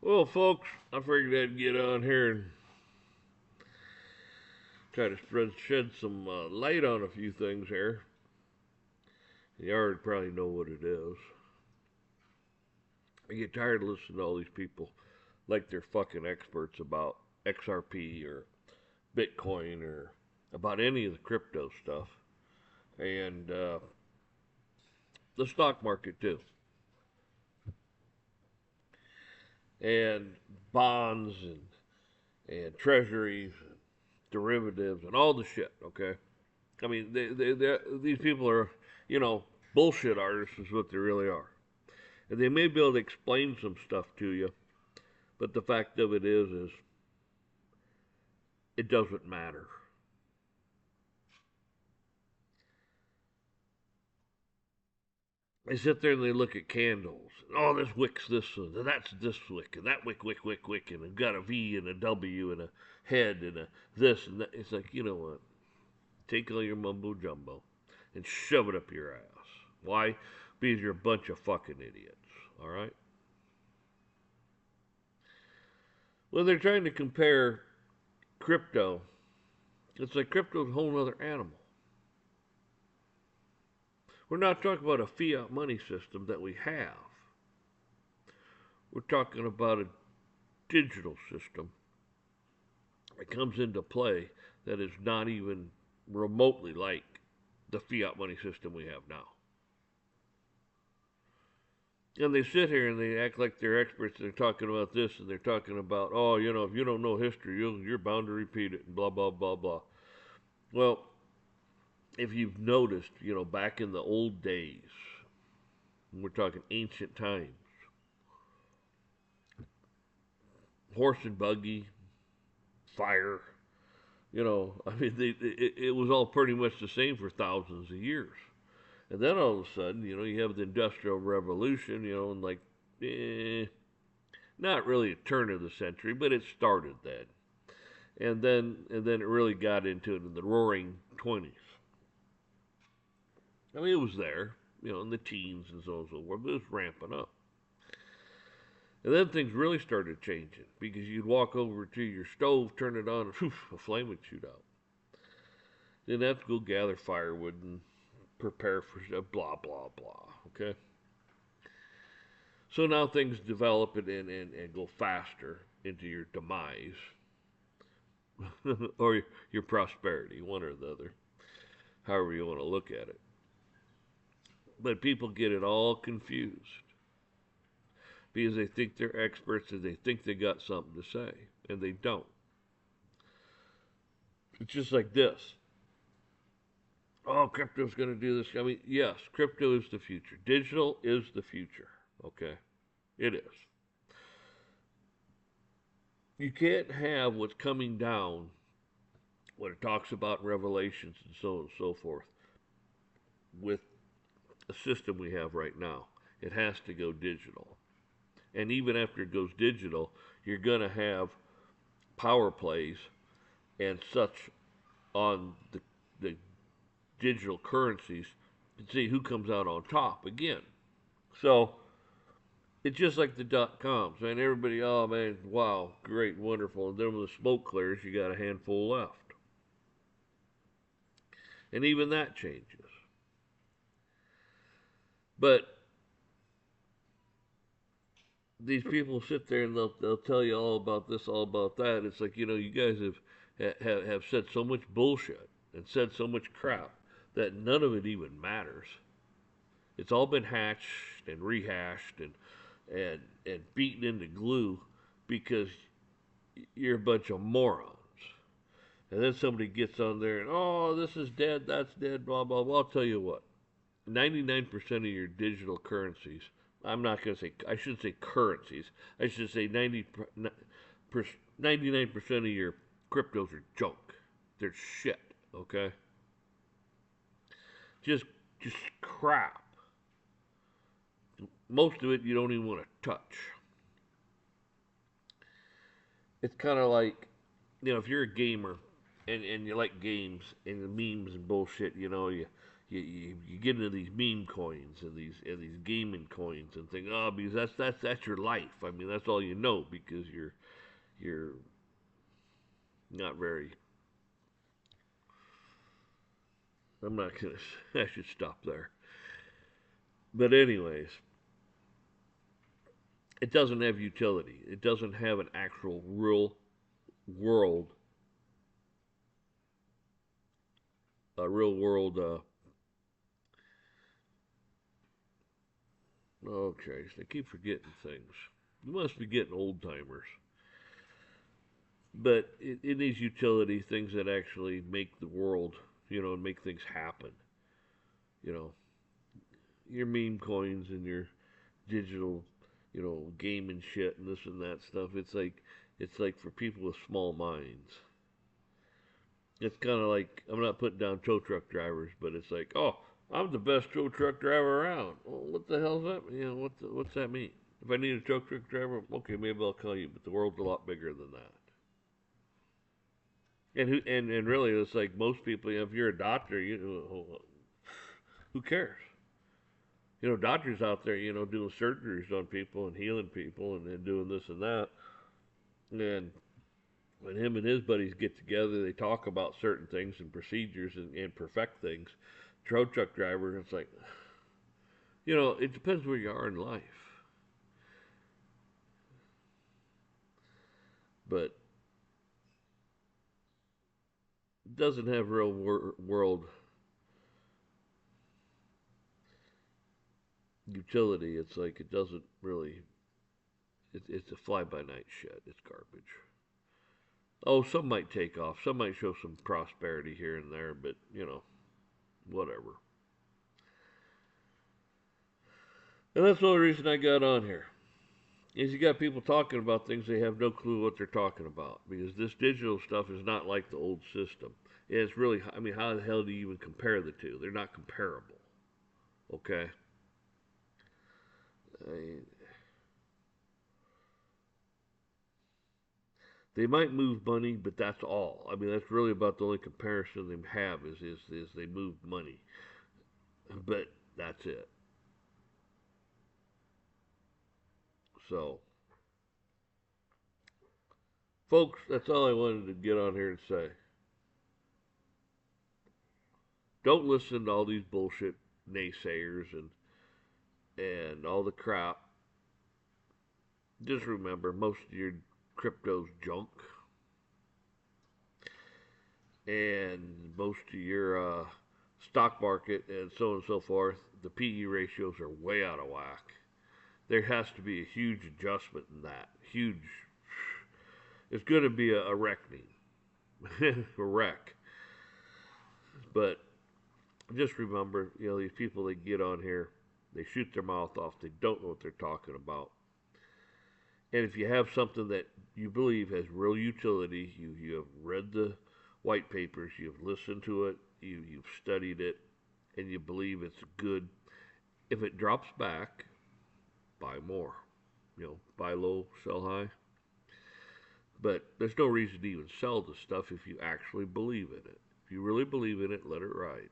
Well, folks, I figured I'd get on here and try to shed some light on a few things here. You already probably know what it is. I get tired of listening to all these people like they're fucking experts about XRP or Bitcoin or about any of the crypto stuff and the stock market too, and bonds and treasuries, and derivatives, and all the shit. Okay, I mean, these people are, you know, bullshit artists is what they really are. And they may be able to explain some stuff to you, but the fact of it is it doesn't matter. They sit there and they look at candles. Oh, this wick's this one, and that's this wick, and that wick, and it's got a V and a W and a head and a this and that. It's like, you know what? Take all your mumbo jumbo and shove it up your ass. Why? Because you're a bunch of fucking idiots. All right? Well, they're trying to compare crypto. It's like crypto's a whole other animal. We're not talking about a fiat money system that we have. We're talking about a digital system that comes into play that is not even remotely like the fiat money system we have now. And they sit here and they act like they're experts. They're talking about this and they're talking about, oh, you know, if you don't know history, you're bound to repeat it and blah, blah, blah, blah. Well, if you've noticed, you know, back in the old days, we're talking ancient times, horse and buggy, fire, you know, I mean, it was all pretty much the same for thousands of years. And then all of a sudden, you know, you have the Industrial Revolution, you know, and like, not really a turn of the century, but it started then. And then it really got into it in the Roaring '20s. I mean, it was there, you know, in the teens and so on and so forth, but it was ramping up. And then things really started changing because you'd walk over to your stove, turn it on, and whew, a flame would shoot out. Then have to go gather firewood and prepare for blah, blah, blah. Okay? So now things develop and go faster into your demise or your prosperity, one or the other, however you want to look at it. But people get it all confused because they think they're experts and they think they got something to say, and they don't. It's just like this. Oh, crypto's going to do this. I mean, yes, crypto is the future. Digital is the future. Okay? It is. You can't have what's coming down, what it talks about in Revelations and so on and so forth, with a system we have right now. It has to go digital. And even after it goes digital, you're going to have power plays and such on the digital currencies to see who comes out on top again. So it's just like the dot coms, man. Everybody, oh man, wow, great, wonderful. And then when the smoke clears, you got a handful left. And even that changes. But these people sit there and they'll tell you all about this, all about that. It's like, you know, you guys have said so much bullshit and said so much crap that none of it even matters. It's all been hatched and rehashed and beaten into glue because you're a bunch of morons. And then somebody gets on there and, oh, this is dead, that's dead, blah, blah, blah. I'll tell you what, 99% of your digital currencies, I'm not going to say, I shouldn't say currencies, I should say 99% of your cryptos are junk. They're shit, okay? Just, just crap. Most of it you don't even want to touch. It's kind of like, you know, if you're a gamer and you like games and the memes and bullshit, you know, you you get into these meme coins and these gaming coins and think, oh, because that's your life. I mean, that's all you know because you're not very. I'm not gonna. I should stop there. But anyways, it doesn't have utility. It doesn't have an actual real world, a real world. Okay, I keep forgetting things. You must be getting old timers. But it needs utility, things that actually make the world, and make things happen. You know, your meme coins and your digital, game and shit and this and that stuff. It's like for people with small minds. It's kind of like I'm not putting down tow truck drivers, but it's like, oh, I'm the best tow truck driver around. Well, what the hell's that? What's that mean? If I need a tow truck driver, okay, maybe I'll call you. But the world's a lot bigger than that. And really, it's like most people. If you're a doctor, who cares? Doctors out there, doing surgeries on people and healing people and doing this and that. And when him and his buddies get together, they talk about certain things and procedures and perfect things. Tow truck driver, it's like, it depends where you are in life. But it doesn't have real world utility. It's like it doesn't really. It's a fly by night shit. It's garbage. Oh, some might take off. Some might show some prosperity here and there, but whatever. And that's the only reason I got on here. Is you got people talking about things they have no clue what they're talking about because this digital stuff is not like the old system. It's really, I mean, how the hell do you even compare the two? They're not comparable. Okay, I, they might move money, but that's all. I mean, that's really about the only comparison they have is they move money, but that's it. So, folks, that's all I wanted to get on here and say. Don't listen to all these bullshit naysayers and all the crap. Just remember, most of your crypto's junk, and most of your stock market and so on and so forth, the PE ratios are way out of whack. There has to be a huge adjustment in that. Huge. It's going to be a reckoning, a wreck. But just remember, these people that get on here, they shoot their mouth off. They don't know what they're talking about. And if you have something that you believe has real utility, you have read the white papers, you've listened to it, you've studied it, and you believe it's good, if it drops back, buy more. Buy low, sell high. But there's no reason to even sell the stuff if you actually believe in it. If you really believe in it, let it ride.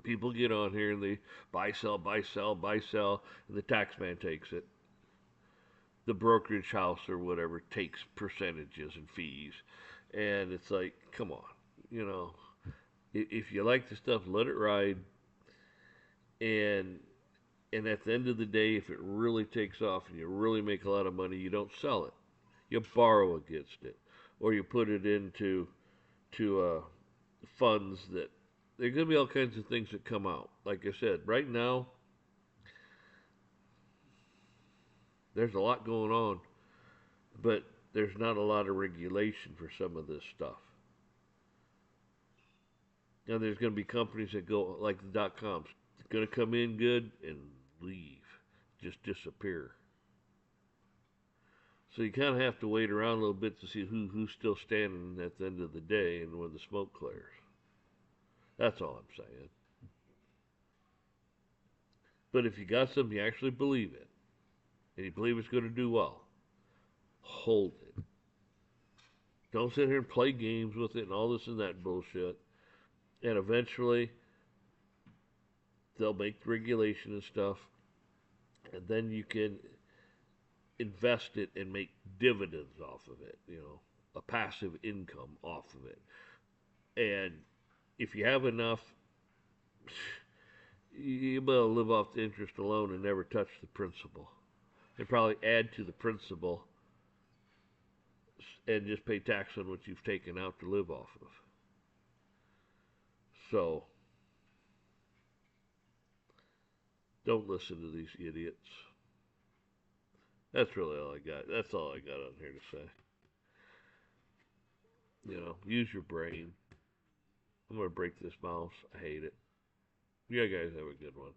People get on here and they buy, sell, buy, sell, buy, sell, and the tax man takes it. The brokerage house or whatever takes percentages and fees. And it's like, come on, you know, if you like the stuff, let it ride. And and at the end of the day, if it really takes off and you really make a lot of money, you don't sell it. You borrow against it, or you put it into funds that there's going to be all kinds of things that come out. Like I said, right now there's a lot going on, but there's not a lot of regulation for some of this stuff. Now there's going to be companies that go like the dot coms, going to come in good and leave, just disappear. So you kind of have to wait around a little bit to see who's still standing at the end of the day and when the smoke clears. That's all I'm saying. But if you got something you actually believe in, and you believe it's going to do well, hold it. Don't sit here and play games with it and all this and that bullshit. And eventually, they'll make the regulation and stuff, and then you can invest it and make dividends off of it, a passive income off of it. And if you have enough, you better live off the interest alone and never touch the principal. And probably add to the principal and just pay tax on what you've taken out to live off of. So, don't listen to these idiots. That's really all I got. That's all I got on here to say. Use your brain. I'm going to break this mouse. I hate it. You guys have a good one.